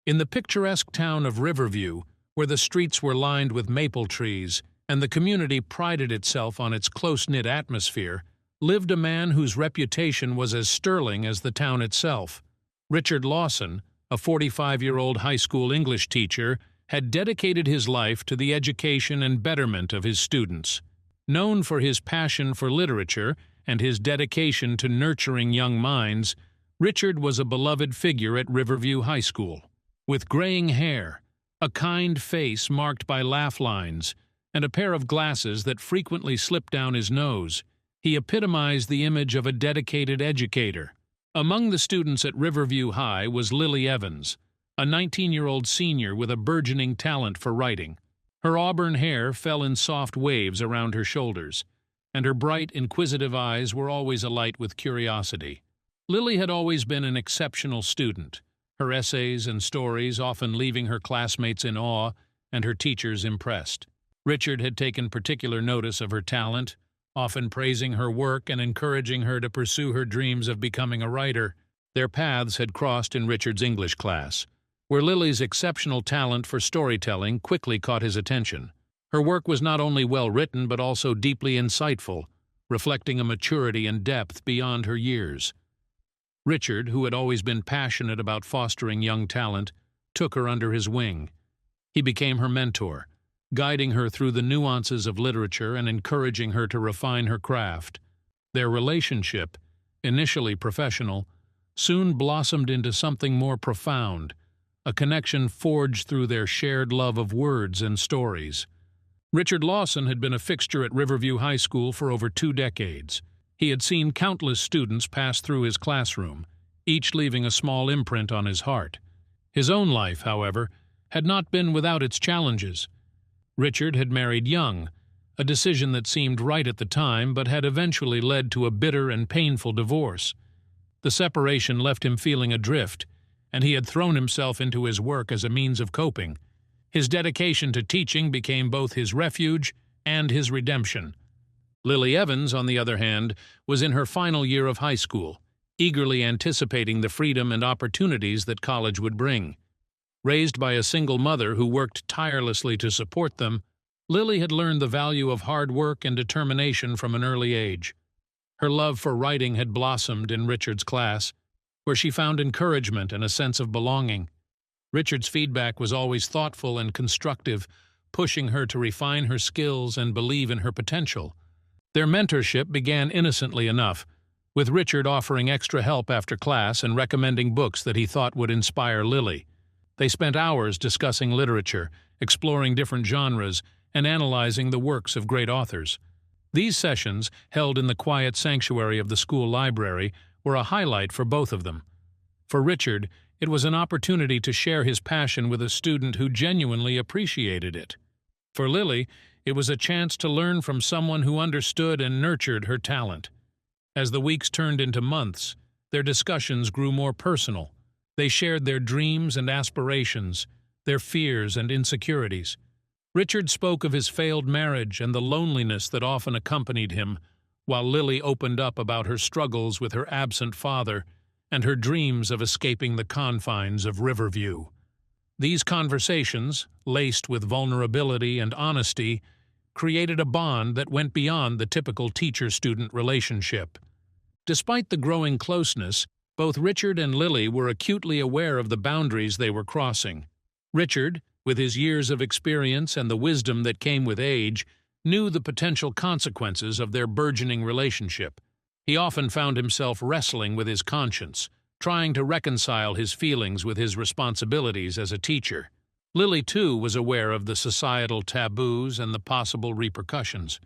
In the picturesque town of Riverview, where the streets were lined with maple trees and the community prided itself on its close-knit atmosphere, lived a man whose reputation was as sterling as the town itself. Richard Lawson, a 45-year-old high school English teacher, had dedicated his life to the education and betterment of his students. Known for his passion for literature and his dedication to nurturing young minds, Richard was a beloved figure at Riverview High School. With graying hair, a kind face marked by laugh lines, and a pair of glasses that frequently slipped down his nose, he epitomized the image of a dedicated educator. Among the students at Riverview High was Lily Evans, a 19-year-old senior with a burgeoning talent for writing. Her auburn hair fell in soft waves around her shoulders, and her bright, inquisitive eyes were always alight with curiosity. Lily had always been an exceptional student, her essays and stories often leaving her classmates in awe and her teachers impressed. Richard had taken particular notice of her talent, often praising her work and encouraging her to pursue her dreams of becoming a writer. Their paths had crossed in Richard's English class, where Lily's exceptional talent for storytelling quickly caught his attention. Her work was not only well-written but also deeply insightful, reflecting a maturity and depth beyond her years. Richard, who had always been passionate about fostering young talent, took her under his wing. He became her mentor, guiding her through the nuances of literature and encouraging her to refine her craft. Their relationship, initially professional, soon blossomed into something more profound, a connection forged through their shared love of words and stories. Richard Lawson had been a fixture at Riverview High School for over 2 decades. He had seen countless students pass through his classroom, each leaving a small imprint on his heart. His own life, however, had not been without its challenges. Richard had married young, a decision that seemed right at the time but had eventually led to a bitter and painful divorce. The separation left him feeling adrift, and he had thrown himself into his work as a means of coping. His dedication to teaching became both his refuge and his redemption. Lily Evans, on the other hand, was in her final year of high school, eagerly anticipating the freedom and opportunities that college would bring. Raised by a single mother who worked tirelessly to support them, Lily had learned the value of hard work and determination from an early age. Her love for writing had blossomed in Richard's class, where she found encouragement and a sense of belonging. Richard's feedback was always thoughtful and constructive, pushing her to refine her skills and believe in her potential. Their mentorship began innocently enough, with Richard offering extra help after class and recommending books that he thought would inspire Lily. They spent hours discussing literature, exploring different genres, and analyzing the works of great authors. These sessions, held in the quiet sanctuary of the school library, were a highlight for both of them. For Richard, it was an opportunity to share his passion with a student who genuinely appreciated it. For Lily, it was a chance to learn from someone who understood and nurtured her talent. As the weeks turned into months, their discussions grew more personal. They shared their dreams and aspirations, their fears and insecurities. Richard spoke of his failed marriage and the loneliness that often accompanied him, while Lily opened up about her struggles with her absent father and her dreams of escaping the confines of Riverview. These conversations, laced with vulnerability and honesty, created a bond that went beyond the typical teacher-student relationship. Despite the growing closeness, both Richard and Lily were acutely aware of the boundaries they were crossing. Richard, with his years of experience and the wisdom that came with age, knew the potential consequences of their burgeoning relationship. He often found himself wrestling with his conscience, trying to reconcile his feelings with his responsibilities as a teacher. Lily, too, was aware of the societal taboos and the possible repercussions.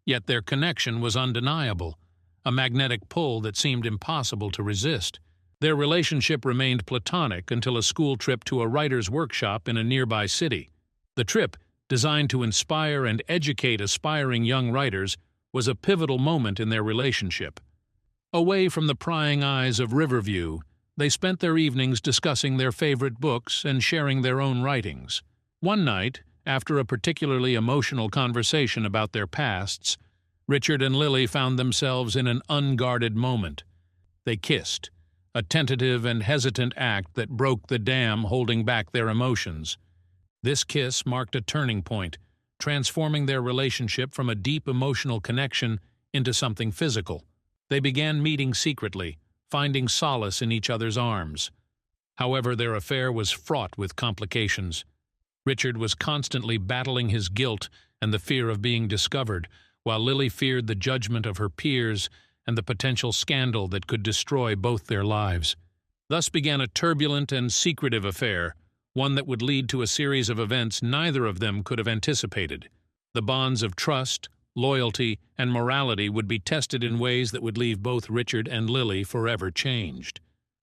Yet their connection was undeniable, a magnetic pull that seemed impossible to resist. Their relationship remained platonic until a school trip to a writer's workshop in a nearby city. The trip, designed to inspire and educate aspiring young writers, was a pivotal moment in their relationship. Away from the prying eyes of Riverview, they spent their evenings discussing their favorite books and sharing their own writings. One night, after a particularly emotional conversation about their pasts, Richard and Lily found themselves in an unguarded moment. They kissed, a tentative and hesitant act that broke the dam holding back their emotions. This kiss marked a turning point, transforming their relationship from a deep emotional connection into something physical. They began meeting secretly, finding solace in each other's arms. However, their affair was fraught with complications. Richard was constantly battling his guilt and the fear of being discovered, while Lily feared the judgment of her peers and the potential scandal that could destroy both their lives. Thus began a turbulent and secretive affair, one that would lead to a series of events neither of them could have anticipated. The bonds of trust, loyalty, and morality would be tested in ways that would leave both Richard and Lily forever changed.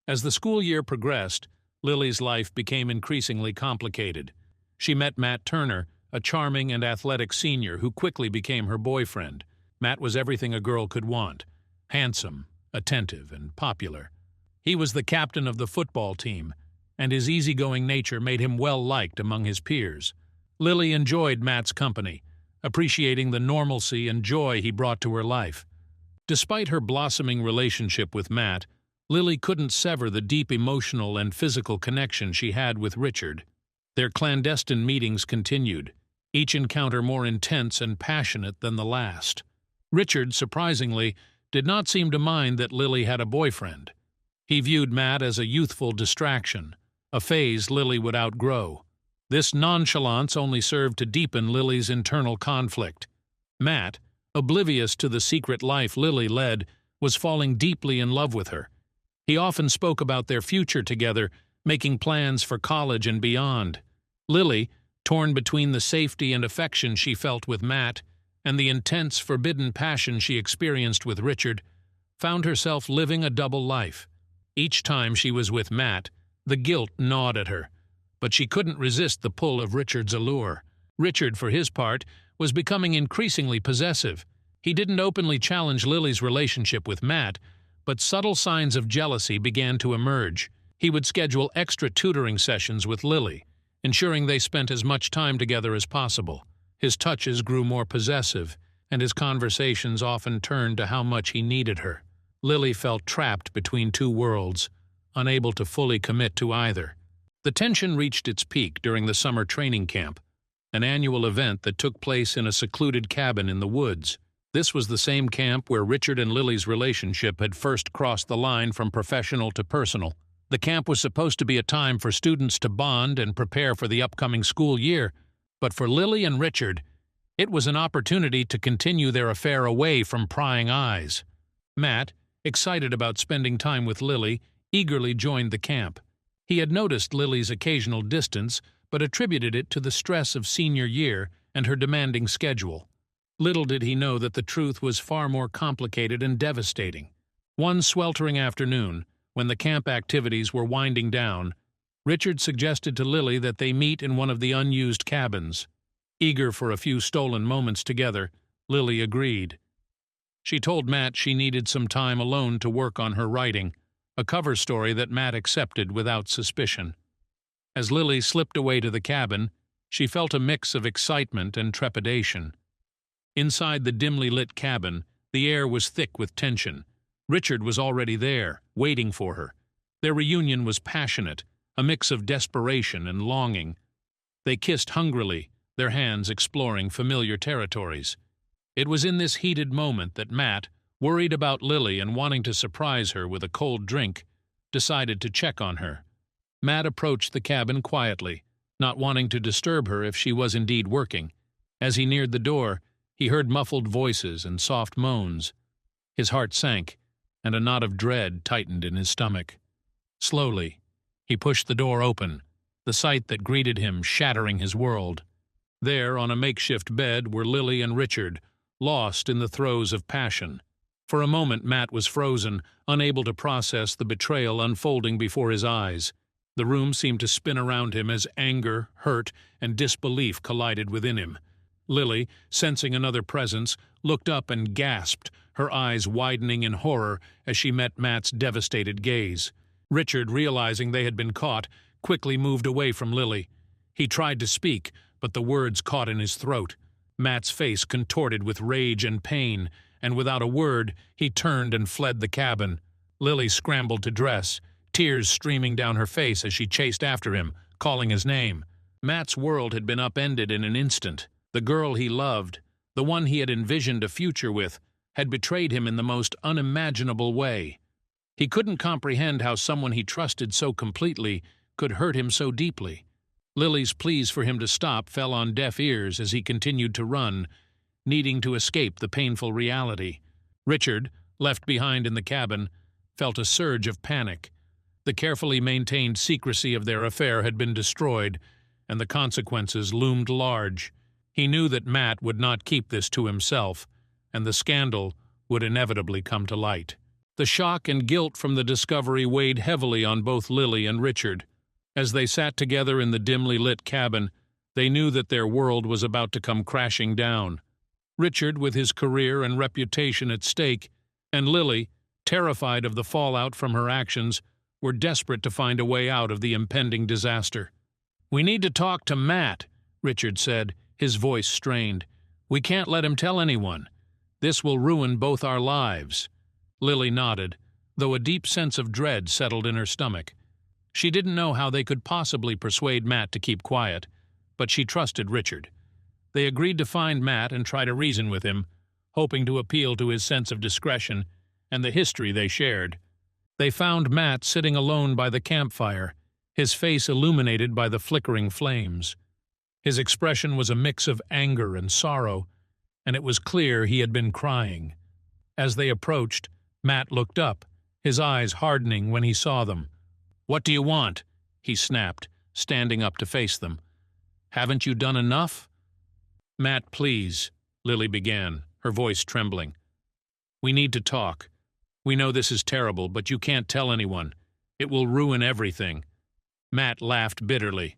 As the school year progressed, Lily's life became increasingly complicated. She met Matt Turner, a charming and athletic senior who quickly became her boyfriend. Matt was everything a girl could want: handsome, attentive, and popular. He was the captain of the football team, and his easygoing nature made him well-liked among his peers. Lily enjoyed Matt's company, appreciating the normalcy and joy he brought to her life. Despite her blossoming relationship with Matt, Lily couldn't sever the deep emotional and physical connection she had with Richard. Their clandestine meetings continued, each encounter more intense and passionate than the last. Richard, surprisingly, did not seem to mind that Lily had a boyfriend. He viewed Matt as a youthful distraction, a phase Lily would outgrow. This nonchalance only served to deepen Lily's internal conflict. Matt, oblivious to the secret life Lily led, was falling deeply in love with her. He often spoke about their future together, making plans for college and beyond. Lily, torn between the safety and affection she felt with Matt and the intense, forbidden passion she experienced with Richard, found herself living a double life. Each time she was with Matt, the guilt gnawed at her, but she couldn't resist the pull of Richard's allure. Richard, for his part, was becoming increasingly possessive. He didn't openly challenge Lily's relationship with Matt, but subtle signs of jealousy began to emerge. He would schedule extra tutoring sessions with Lily, ensuring they spent as much time together as possible. His touches grew more possessive, and his conversations often turned to how much he needed her. Lily felt trapped between two worlds, unable to fully commit to either. The tension reached its peak during the summer training camp, an annual event that took place in a secluded cabin in the woods. This was the same camp where Richard and Lily's relationship had first crossed the line from professional to personal. The camp was supposed to be a time for students to bond and prepare for the upcoming school year, but for Lily and Richard, it was an opportunity to continue their affair away from prying eyes. Matt, excited about spending time with Lily, eagerly joined the camp. He had noticed Lily's occasional distance, but attributed it to the stress of senior year and her demanding schedule. Little did he know that the truth was far more complicated and devastating. One sweltering afternoon, when the camp activities were winding down, Richard suggested to Lily that they meet in one of the unused cabins. Eager for a few stolen moments together, Lily agreed. She told Matt she needed some time alone to work on her writing, a cover story that Matt accepted without suspicion. As Lily slipped away to the cabin, she felt a mix of excitement and trepidation. Inside the dimly lit cabin, the air was thick with tension. Richard was already there, waiting for her. Their reunion was passionate, a mix of desperation and longing. They kissed hungrily, their hands exploring familiar territories. It was in this heated moment that Matt, worried about Lily and wanting to surprise her with a cold drink, decided to check on her. Matt approached the cabin quietly, not wanting to disturb her if she was indeed working. As he neared the door, he heard muffled voices and soft moans. His heart sank, and a knot of dread tightened in his stomach. Slowly, he pushed the door open, the sight that greeted him shattering his world. There, on a makeshift bed, were Lily and Richard, lost in the throes of passion. For a moment Matt was frozen, unable to process the betrayal unfolding before his eyes. The room seemed to spin around him as anger, hurt, and disbelief collided within him. Lily, sensing another presence, looked up and gasped, her eyes widening in horror as she met Matt's devastated gaze. Richard, realizing they had been caught, quickly moved away from Lily. He tried to speak, but the words caught in his throat. Matt's face contorted with rage and pain, and without a word, he turned and fled the cabin. Lily scrambled to dress, tears streaming down her face as she chased after him, calling his name. Matt's world had been upended in an instant. The girl he loved, the one he had envisioned a future with, had betrayed him in the most unimaginable way. He couldn't comprehend how someone he trusted so completely could hurt him so deeply. Lily's pleas for him to stop fell on deaf ears as he continued to run, needing to escape the painful reality. Richard, left behind in the cabin, felt a surge of panic. The carefully maintained secrecy of their affair had been destroyed, and the consequences loomed large. He knew that Matt would not keep this to himself, and the scandal would inevitably come to light. The shock and guilt from the discovery weighed heavily on both Lily and Richard. As they sat together in the dimly lit cabin, they knew that their world was about to come crashing down. Richard, with his career and reputation at stake, and Lily, terrified of the fallout from her actions, were desperate to find a way out of the impending disaster. "We need to talk to Matt," Richard said, his voice strained. "We can't let him tell anyone. This will ruin both our lives." Lily nodded, though a deep sense of dread settled in her stomach. She didn't know how they could possibly persuade Matt to keep quiet, but she trusted Richard. They agreed to find Matt and try to reason with him, hoping to appeal to his sense of discretion and the history they shared. They found Matt sitting alone by the campfire, his face illuminated by the flickering flames. His expression was a mix of anger and sorrow, and it was clear he had been crying. As they approached, Matt looked up, his eyes hardening when he saw them. "What do you want?" he snapped, standing up to face them. "Haven't you done enough?" "Matt, please," Lily began, her voice trembling. "We need to talk. We know this is terrible, but you can't tell anyone. It will ruin everything." Matt laughed bitterly.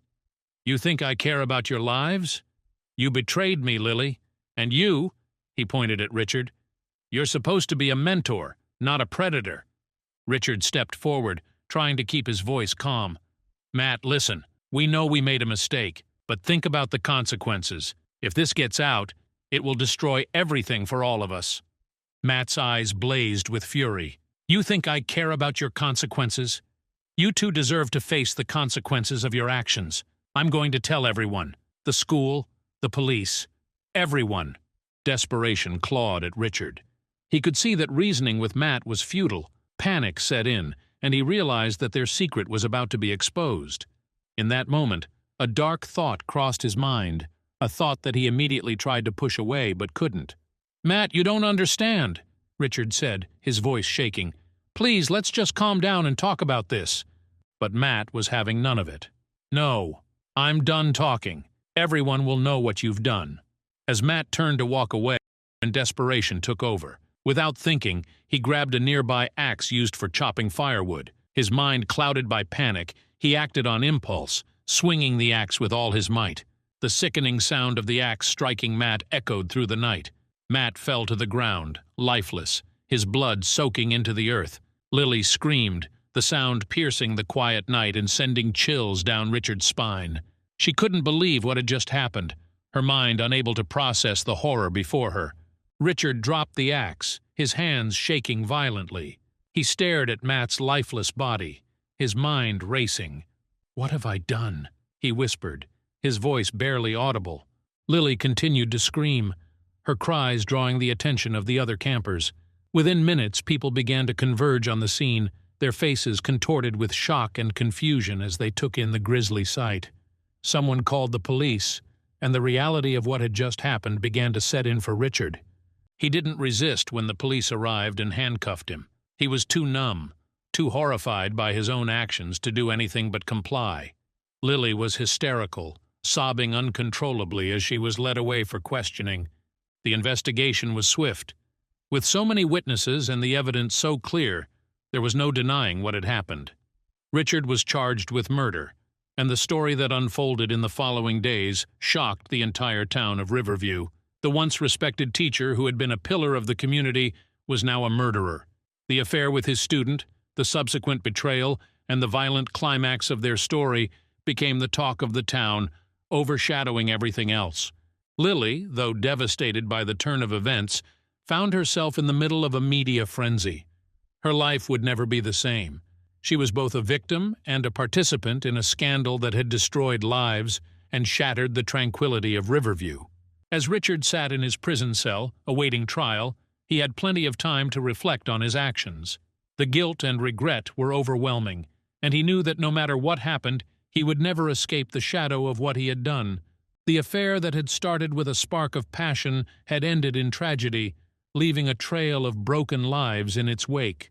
"You think I care about your lives? You betrayed me, Lily. And you," he pointed at Richard, "you're supposed to be a mentor, not a predator." Richard stepped forward, trying to keep his voice calm. "Matt, listen. We know we made a mistake, but think about the consequences. If this gets out, it will destroy everything for all of us." Matt's eyes blazed with fury. "You think I care about your consequences? You two deserve to face the consequences of your actions. I'm going to tell everyone. The school, the police, everyone." Desperation clawed at Richard. He could see that reasoning with Matt was futile. Panic set in, and he realized that their secret was about to be exposed. In that moment, a dark thought crossed his mind, a thought that he immediately tried to push away but couldn't. "Matt, you don't understand," Richard said, his voice shaking. "Please, let's just calm down and talk about this." But Matt was having none of it. "No, I'm done talking. Everyone will know what you've done." As Matt turned to walk away, and desperation took over. Without thinking, he grabbed a nearby axe used for chopping firewood. His mind clouded by panic, he acted on impulse, swinging the axe with all his might. The sickening sound of the axe striking Matt echoed through the night. Matt fell to the ground, lifeless, his blood soaking into the earth. Lily screamed, the sound piercing the quiet night and sending chills down Richard's spine. She couldn't believe what had just happened, her mind unable to process the horror before her. Richard dropped the axe, his hands shaking violently. He stared at Matt's lifeless body, his mind racing. "What have I done?" he whispered, his voice barely audible. Lily continued to scream, her cries drawing the attention of the other campers. Within minutes, people began to converge on the scene, their faces contorted with shock and confusion as they took in the grisly sight. Someone called the police, and the reality of what had just happened began to set in for Richard. He didn't resist when the police arrived and handcuffed him. He was too numb, too horrified by his own actions to do anything but comply. Lily was hysterical, sobbing uncontrollably as she was led away for questioning. The investigation was swift. With so many witnesses and the evidence so clear, there was no denying what had happened. Richard was charged with murder, and the story that unfolded in the following days shocked the entire town of Riverview. The once respected teacher who had been a pillar of the community was now a murderer. The affair with his student, the subsequent betrayal, and the violent climax of their story became the talk of the town, overshadowing everything else. Lily, though devastated by the turn of events, found herself in the middle of a media frenzy. Her life would never be the same. She was both a victim and a participant in a scandal that had destroyed lives and shattered the tranquility of Riverview. As Richard sat in his prison cell, awaiting trial, he had plenty of time to reflect on his actions. The guilt and regret were overwhelming, and he knew that no matter what happened, he would never escape the shadow of what he had done. The affair that had started with a spark of passion had ended in tragedy, leaving a trail of broken lives in its wake.